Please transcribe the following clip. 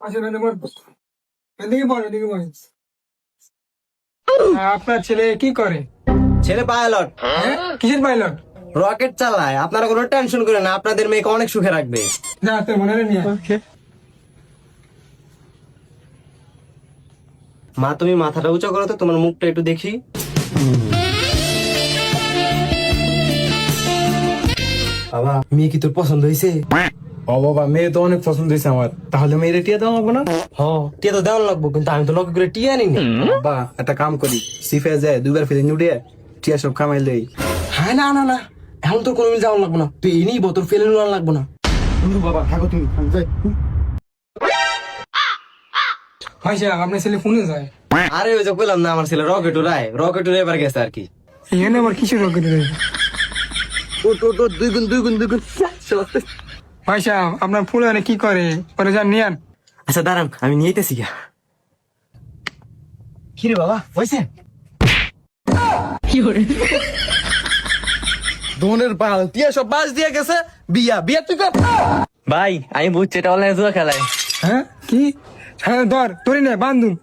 আসেন এদিকে বল এদিকে বল। আপনার ছেলে কি করে? ছেলে পাইলট, হ্যাঁ, কিসের পাইলট? রকেট চালায়। আপনারা কোনো টেনশন করেন না, আপনাদের মেয়েকে অনেক সুখে রাখবে। যা তোর মনে নিয়ে মা তুমি মাথাটা উঁচা করো তো, তোমার মুখটা একটু দেখি। বাবা, মেয়ে কি তোর পছন্দ হয়েছে? ও বাবা, মেয়ে তো অনেক পছন্দ হয়েছে আমার। তাহলে মেয়েরে টিয়া দেওয়া হবে না? হ্যাঁ, টিয়া তো দেওয়ার লাগবো, কিন্তু আমি তো লগে করে টিয়া আনি না। বাবা, একটা কাম করি, সিফে যায় দুবার ফিরে উঠিয়ে টিয়া সব কামাই লই। হ্যাঁ, না না না, এখন তোর কোনো মিল যাওয়ার লাগবো না, তুই এনেই তোর ফেলে নেওয়ার লাগবো না। বাবা থাকো তুমি, আমি যাই। ভাই সাহেব আপনার ছেলে ফোনে যায়। আরে ওই যে বললাম না, আমার ছেলে রকেট উড়ায়, রকেট উড়ে এবার গেছে আর কি। এখানে আবার কিসের রকেট রয়েছে? দুই গুণ দুই গুণ দুই গুণ। ভাই সাহেব আপনার ফুল আনে কি করে? পরে যান নিয়ে আন। আচ্ছা দাঁড়ান, আমি নিয়েতেছি গা। কিরে বাবা, হয়েছে? দোনের পাল টিয়া সব বাস দিয়ে গেছে। বিয়া বিয়া তুই কর। ভাই আমি বুঝছি এটা অনলাইনে জুয়া খেলায়। হ্যাঁ কি? হ্যাঁ ধর তোরই নে বান্ধুন।